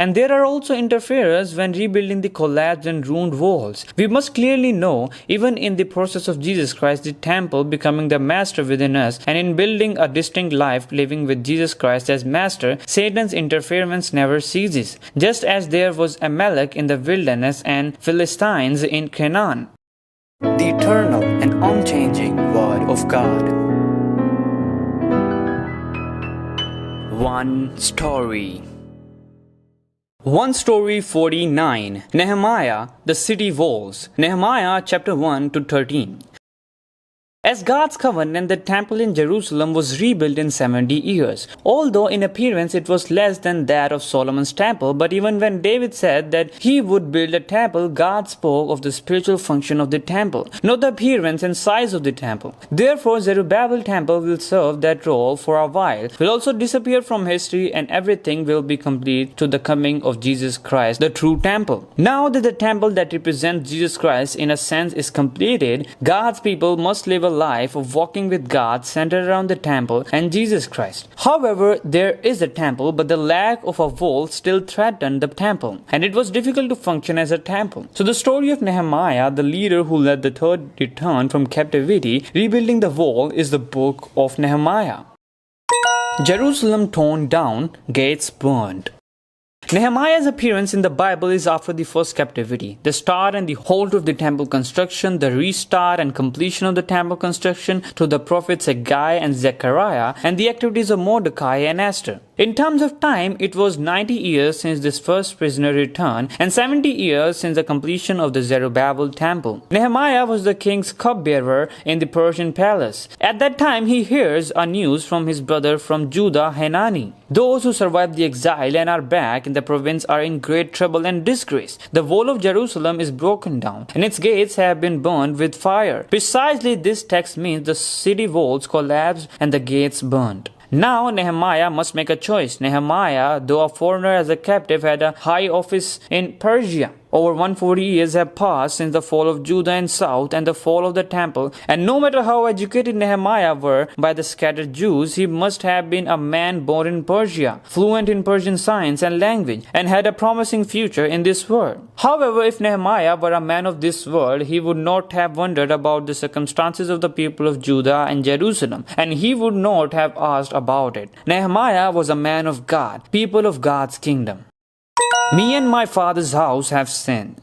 And there are also interferers when rebuilding the collapsed and ruined walls. We must clearly know, even in the process of Jesus Christ, the temple becoming the master within us, and in building a distinct life living with Jesus Christ as master, Satan's interference never ceases, just as there was Amalek in the wilderness and Philistines in Canaan. The eternal and unchanging Word of God. One story. 49. Nehemiah, the city walls. Nehemiah chapter 1 to 13. As God's covenant, the temple in Jerusalem was rebuilt in 70 years. Although in appearance it was less than that of Solomon's temple, but even when David said that he would build a temple, God spoke of the spiritual function of the temple, not the appearance and size of the temple. Therefore, Zerubbabel Temple will serve that role for a while, will also disappear from history, and everything will be complete to the coming of Jesus Christ, the true temple. Now that the temple that represents Jesus Christ in a sense is completed, God's people must live a life of walking with God centered around the temple and Jesus Christ. However, there is a temple, but the lack of a wall still threatened the temple, and it was difficult to function as a temple. So the story of Nehemiah, the leader who led the third return from captivity, rebuilding the wall, is the book of Nehemiah. Jerusalem torn down, gates burned. Nehemiah's appearance in the Bible is after the first captivity, the start and the halt of the temple construction, the restart and completion of the temple construction through the prophets Haggai and Zechariah, and the activities of Mordecai and Esther. In terms of time, it was 90 years since this first prisoner return and 70 years since the completion of the Zerubbabel Temple. Nehemiah was the king's cupbearer in the Persian palace. At that time, he hears a news from his brother from Judah, Hanani. Those who survived the exile and are back in the province are in great trouble and disgrace. The wall of Jerusalem is broken down, and its gates have been burned with fire. Precisely this text means the city walls collapsed and the gates burned. Now Nehemiah must make a choice. Nehemiah, though a foreigner as a captive, had a high office in Persia. Over 140 years have passed since the fall of Judah and South and the fall of the temple, and no matter how educated Nehemiah were by the scattered Jews, he must have been a man born in Persia, fluent in Persian science and language, and had a promising future in this world. However, if Nehemiah were a man of this world, he would not have wondered about the circumstances of the people of Judah and Jerusalem, and he would not have asked about it. Nehemiah was a man of God, people of God's kingdom. Me and my father's house have sinned.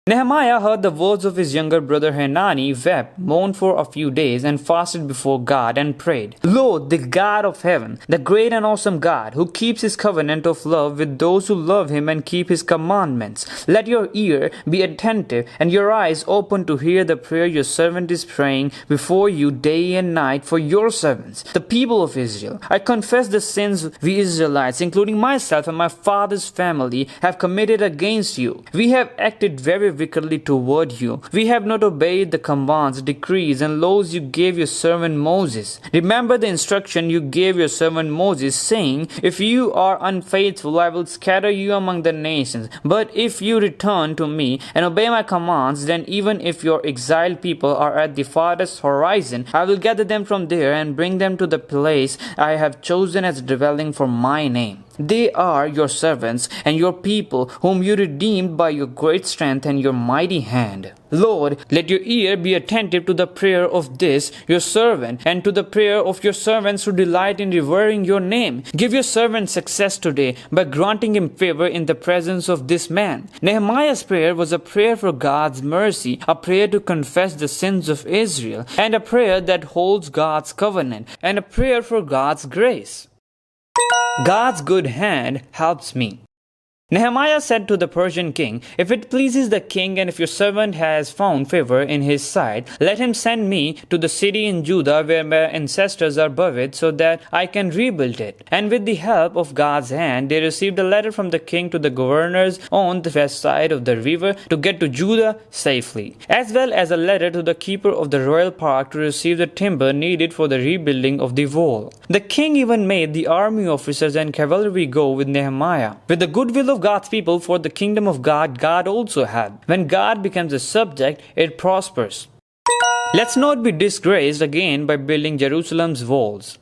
Nehemiah heard the words of his younger brother Hanani, wept, mourned for a few days, and fasted before God and prayed, Lord, the God of heaven, the great and awesome God, who keeps his covenant of love with those who love him and keep his commandments, let your ear be attentive and your eyes open to hear the prayer your servant is praying before you day and night for your servants, the people of Israel. I confess the sins we Israelites, including myself and my father's family, have committed against you. We have acted very wickedly toward you. We have not obeyed the commands, decrees, and laws you gave your servant Moses. Remember the instruction you gave your servant Moses, saying, If you are unfaithful, I will scatter you among the nations. But if you return to me and obey my commands, then even if your exiled people are at the farthest horizon, I will gather them from there and bring them to the place I have chosen as a dwelling for my name. They are your servants and your people, whom you redeemed by your great strength and your mighty hand. Lord, let your ear be attentive to the prayer of this your servant, and to the prayer of your servants who delight in revering your name. Give your servant success today by granting him favor in the presence of this man. Nehemiah's prayer was a prayer for God's mercy, a prayer to confess the sins of Israel, and a prayer that holds God's covenant, and a prayer for God's grace. God's good hand helps me. Nehemiah said to the Persian king, If it pleases the king, and if your servant has found favor in his sight, let him send me to the city in Judah where my ancestors are buried, so that I can rebuild it. And with the help of God's hand, they received a letter from the king to the governors on the west side of the river to get to Judah safely, as well as a letter to the keeper of the royal park to receive the timber needed for the rebuilding of the wall. The king even made the army officers and cavalry go with Nehemiah. With the goodwill of God's people for the kingdom of God, God also had. When God becomes a subject, it prospers. Let's not be disgraced again by building Jerusalem's walls.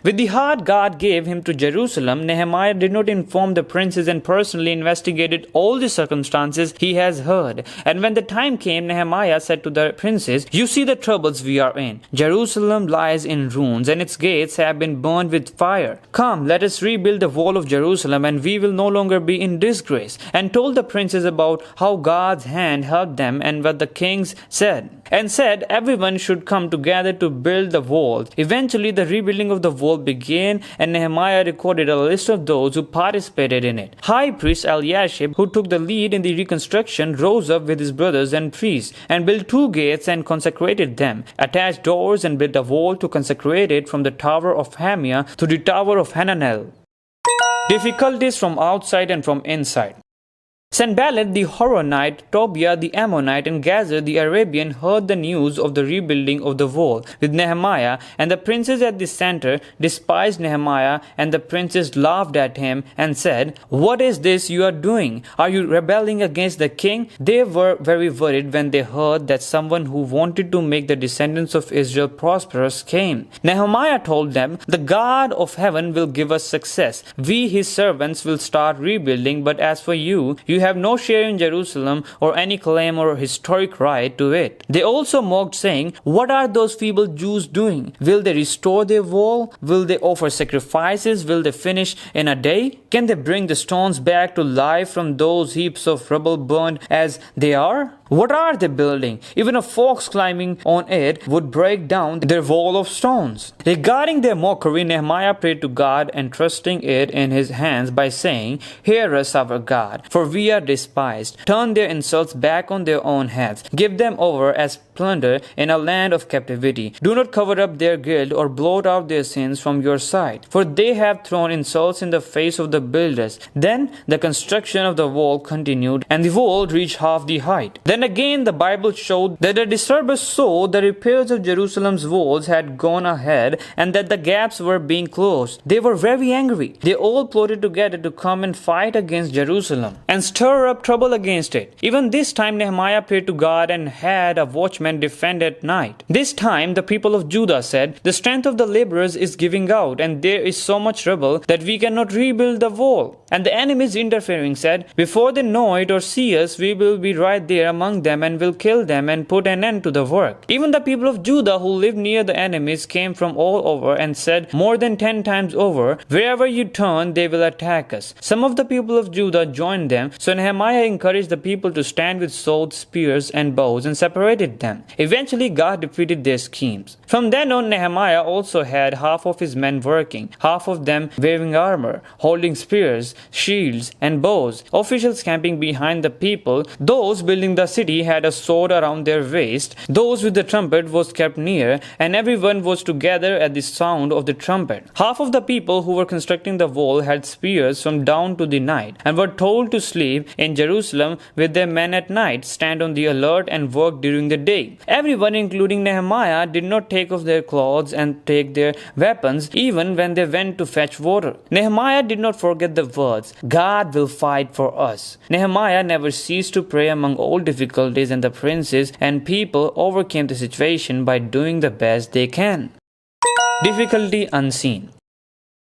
With the heart God gave him to Jerusalem, Nehemiah did not inform the princes and personally investigated all the circumstances he has heard. And when the time came, Nehemiah said to the princes, "You see the troubles we are in. Jerusalem lies in ruins, and its gates have been burned with fire. Come, let us rebuild the wall of Jerusalem, and we will no longer be in disgrace." And told the princes about how God's hand helped them and what the kings said. And said everyone should come together to build the wall. Eventually, the rebuilding of the wall began, and Nehemiah recorded a list of those who participated in it. High priest Eliashib, who took the lead in the reconstruction, rose up with his brothers and priests, and built 2 gates and consecrated them, attached doors and built a wall to consecrate it from the tower of Hamiah to the tower of Hananel. Difficulties from outside and from inside. Sanballat the Horonite, Tobiah the Ammonite, and Gazer the Arabian heard the news of the rebuilding of the wall with Nehemiah, and the princes at the center despised Nehemiah, and the princes laughed at him and said, "What is this you are doing? Are you rebelling against the king?" They were very worried when they heard that someone who wanted to make the descendants of Israel prosperous came. Nehemiah told them, "The God of heaven will give us success. We, his servants, will start rebuilding, but as for you, you have no share in Jerusalem or any claim or historic right to it." They also mocked, saying, "What are those feeble Jews doing? Will they restore their wall? Will they offer sacrifices? Will they finish in a day? Can they bring the stones back to life from those heaps of rubble burned as they are? What are they building? Even a fox climbing on it would break down their wall of stones." Regarding their mockery, Nehemiah prayed to God, entrusting it in his hands by saying, "Hear us, our God, for we are despised. Turn their insults back on their own heads. Give them over as plunder in a land of captivity. Do not cover up their guilt or blot out their sins from your sight, for they have thrown insults in the face of the builders." Then the construction of the wall continued, and the wall reached half the height. Then again the Bible showed that the disturbers saw the repairs of Jerusalem's walls had gone ahead, and that the gaps were being closed. They were very angry. They all plotted together to come and fight against Jerusalem and stir up trouble against it. Even this time Nehemiah prayed to God and had a watchman defend at night. This time the people of Judah said, "The strength of the laborers is giving out, and there is so much rubble that we cannot rebuild the wall." And the enemies interfering said, "Before they know it or see us, we will be right there among them and will kill them and put an end to the work." Even the people of Judah who lived near the enemies came from all over and said more than 10 times over, "Wherever you turn, they will attack us." Some of the people of Judah joined them, so Nehemiah encouraged the people to stand with swords, spears, and bows and separated them. Eventually God defeated their schemes. From then on, Nehemiah also had half of his men working, half of them wearing armor, holding spears, shields, and bows. Officials camping behind the people. Those building the city had a sword around their waist. Those with the trumpet was kept near, and everyone was together at the sound of the trumpet. Half of the people who were constructing the wall had spears from dawn to the night, and were told to sleep in Jerusalem with their men at night, stand on the alert, and work during the day. Everyone, including Nehemiah, did not take off their clothes and take their weapons, even when they went to fetch water. Nehemiah did not forget the words, "God will fight for us." Nehemiah never ceased to pray among all difficulties, and the princes and people overcame the situation by doing the best they can. Difficulty unseen.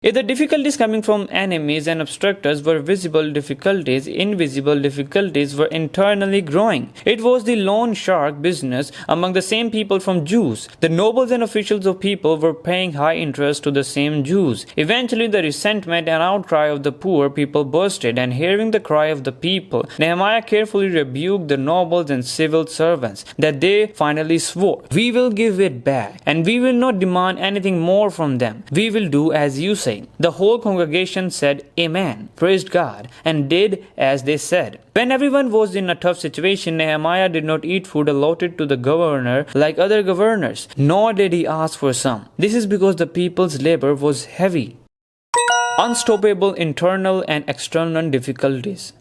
If the difficulties coming from enemies and obstructors were visible difficulties, invisible difficulties were internally growing. It was the loan shark business among the same people from Jews. The nobles and officials of people were paying high interest to the same Jews. Eventually the resentment and outcry of the poor people bursted, and hearing the cry of the people, Nehemiah carefully rebuked the nobles and civil servants, that they finally swore, "We will give it back, and we will not demand anything more from them. We will do as you say." The whole congregation said, "Amen," praised God, and did as they said. When everyone was in a tough situation, Nehemiah did not eat food allotted to the governor like other governors, nor did he ask for some. This is because the people's labor was heavy. Unstoppable internal and external difficulties.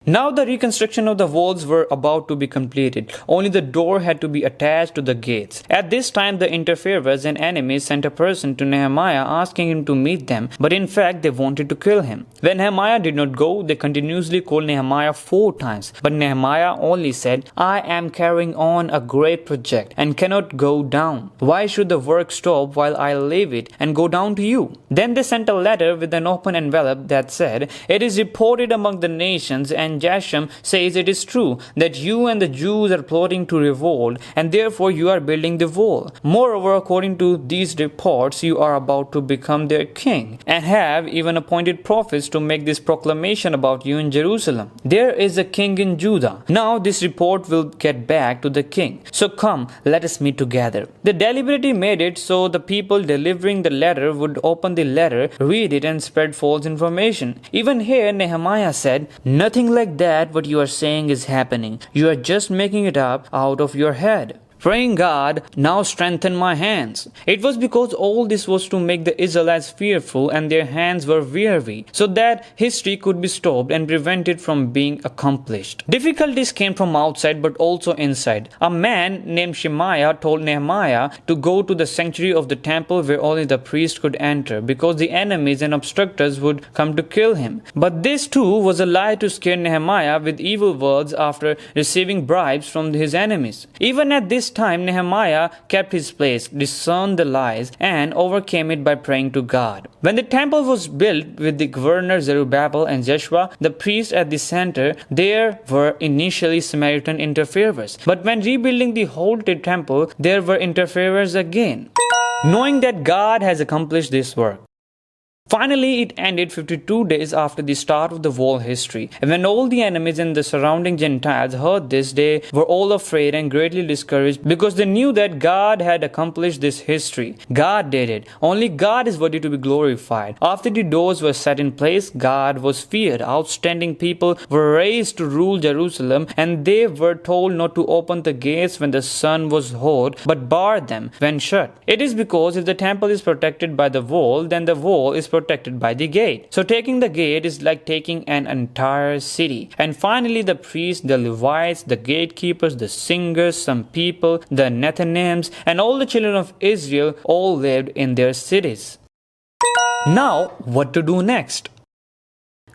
Now the reconstruction of the walls were about to be completed. Only the door had to be attached to the gates. At this time the interferers and enemies sent a person to Nehemiah asking him to meet them, but in fact they wanted to kill him. When Nehemiah did not go, they continuously called Nehemiah 4 times, but Nehemiah only said, "I am carrying on a great project and cannot go down. Why should the work stop while I leave it and go down to you?" Then they sent a letter with an open envelope that said, "It is reported among the nations, and Geshem says it is true, that you and the Jews are plotting to revolt, and therefore you are building the wall. Moreover, according to these reports, you are about to become their king, and have even appointed prophets to make this proclamation about you in Jerusalem. There is a king in Judah. Now this report will get back to the king. So come, let us meet together." They deliberately made it so the people delivering the letter would open the letter, read it, and spread false information. Even here, Nehemiah said, "Nothing like that what you are saying is happening. You are just making it up out of your head." Praying, "God, now strengthen my hands." It was because all this was to make the Israelites fearful and their hands were weary, so that history could be stopped and prevented from being accomplished. Difficulties came from outside but also inside. A man named Shemaiah told Nehemiah to go to the sanctuary of the temple where only the priest could enter, because the enemies and obstructors would come to kill him. But this too was a lie to scare Nehemiah with evil words after receiving bribes from his enemies. Even at this time, Nehemiah kept his place, discerned the lies, and overcame it by praying to God. When the temple was built with the governor Zerubbabel and Joshua, the priest at the center, there were initially Samaritan interferers. But when rebuilding the whole temple, there were interferers again. Knowing that God has accomplished this work, finally, it ended 52 days after the start of the wall history. And when all the enemies and the surrounding Gentiles heard this, they were all afraid and greatly discouraged, because they knew that God had accomplished this history. God did it. Only God is worthy to be glorified. After the doors were set in place, God was feared. Outstanding people were raised to rule Jerusalem, and they were told not to open the gates when the sun was hot, but bar them when shut. It is because if the temple is protected by the wall, then the wall is protected by the gate. So taking the gate is like taking an entire city. And finally, the priests, the Levites, the gatekeepers, the singers, some people, the Nethinims, and all the children of Israel all lived in their cities. Now, what to do next?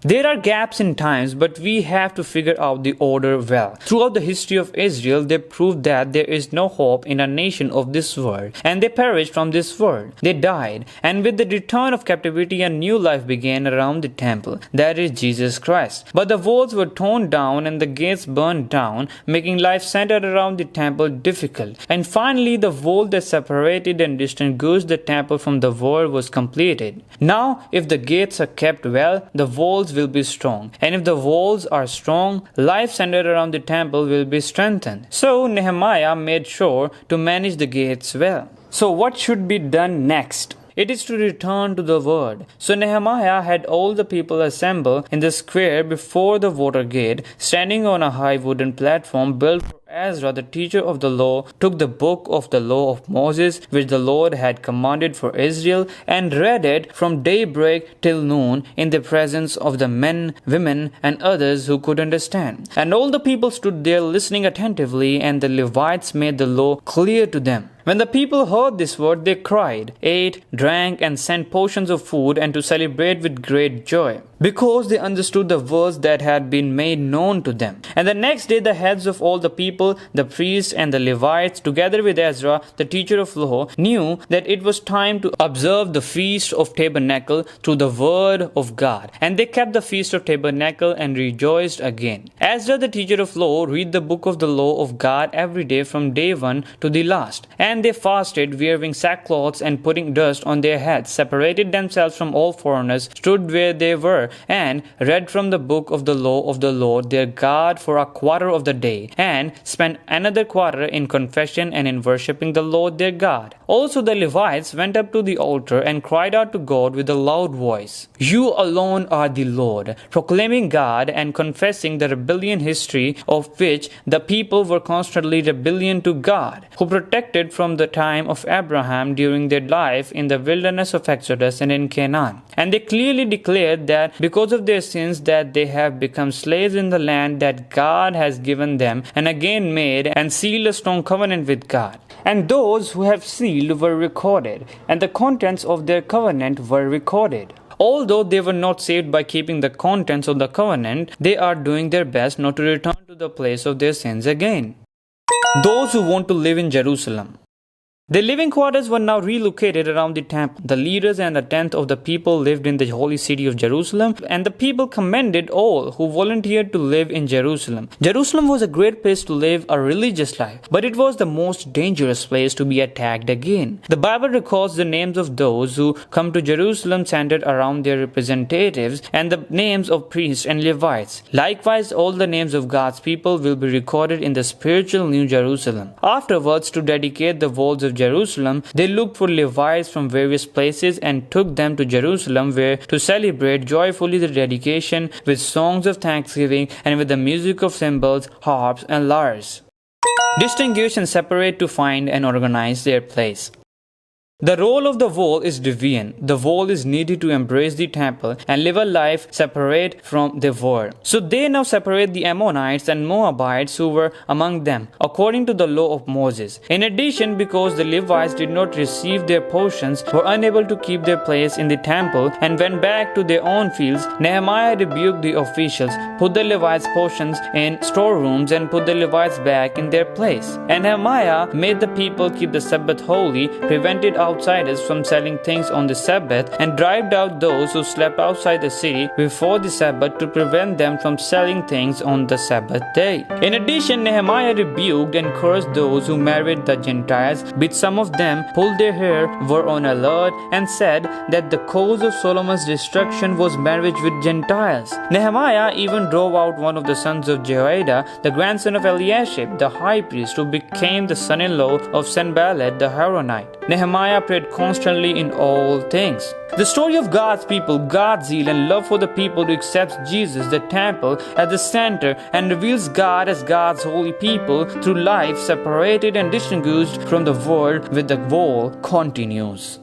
There are gaps in times, but we have to figure out the order well. Throughout the history of Israel, they proved that there is no hope in a nation of this world, and they perished from this world. They died, and with the return of captivity, a new life began around the temple, that is Jesus Christ. But the walls were torn down and the gates burned down, making life centered around the temple difficult. And finally, the wall that separated and distinguished the temple from the world was completed. Now, if the gates are kept well, the walls will be strong, and if the walls are strong, life centered around the temple will be strengthened. So Nehemiah made sure to manage the gates well. So what should be done next? It is to return to the word. So Nehemiah had all the people assemble in the square before the water gate, standing on a high wooden platform built for Ezra, the teacher of the law, took the book of the law of Moses, which the Lord had commanded for Israel, and read it from daybreak till noon in the presence of the men, women, and others who could understand. And all the people stood there listening attentively, and the Levites made the law clear to them. When the people heard this word, they cried, ate, drank, and sent portions of food, and to celebrate with great joy, because they understood the words that had been made known to them. And the next day the heads of all the people, the priests and the Levites, together with Ezra, the teacher of law, knew that it was time to observe the Feast of Tabernacle through the word of God. And they kept the Feast of Tabernacle and rejoiced again. Ezra, the teacher of law, read the book of the law of God every day from day one to the last. And they fasted, wearing sackcloths and putting dust on their heads, separated themselves from all foreigners, stood where they were, and read from the book of the law of the Lord their God for a quarter of the day, and spent another quarter in confession and in worshipping the Lord their God. Also the Levites went up to the altar and cried out to God with a loud voice, "You alone are the Lord," proclaiming God and confessing the rebellion history of which the people were constantly rebellion to God, who protected from from the time of Abraham during their life in the wilderness of Exodus and in Canaan. And they clearly declared that because of their sins that they have become slaves in the land that God has given them, and again made and sealed a strong covenant with God. And those who have sealed were recorded, and the contents of their covenant were recorded. Although they were not saved by keeping the contents of the covenant, they are doing their best not to return to the place of their sins again. Those who want to live in Jerusalem. Their living quarters were now relocated around the temple. The leaders and a tenth of the people lived in the holy city of Jerusalem, and the people commended all who volunteered to live in Jerusalem. Jerusalem was a great place to live a religious life, but it was the most dangerous place to be attacked again. The Bible records the names of those who come to Jerusalem centered around their representatives and the names of priests and Levites. Likewise, all the names of God's people will be recorded in the spiritual New Jerusalem. Afterwards, to dedicate the walls of Jerusalem, they looked for Levites from various places and took them to Jerusalem, where to celebrate joyfully the dedication with songs of thanksgiving and with the music of cymbals, harps, and lyres. Distinguish and separate to find and organize their place. The role of the wall is divine. The wall is needed to embrace the temple and live a life separate from the world. So they now separate the Ammonites and Moabites who were among them, according to the law of Moses. In addition, because the Levites did not receive their portions, were unable to keep their place in the temple, and went back to their own fields, Nehemiah rebuked the officials, put the Levites' portions in storerooms, and put the Levites back in their place. And Nehemiah made the people keep the Sabbath holy, prevented outsiders from selling things on the Sabbath, and drove out those who slept outside the city before the Sabbath to prevent them from selling things on the Sabbath day. In addition, Nehemiah rebuked and cursed those who married the Gentiles, but some of them pulled their hair, were on alert, and said that the cause of Solomon's destruction was marriage with Gentiles. Nehemiah even drove out one of the sons of Jehoiada, the grandson of Eliashib, the high priest, who became the son-in-law of Sanballat the Horonite. Nehemiah prayed constantly in all things. The story of God's people, God's zeal and love for the people who accepts Jesus, the temple, at the center and reveals God as God's holy people through life separated and distinguished from the world with the wall continues.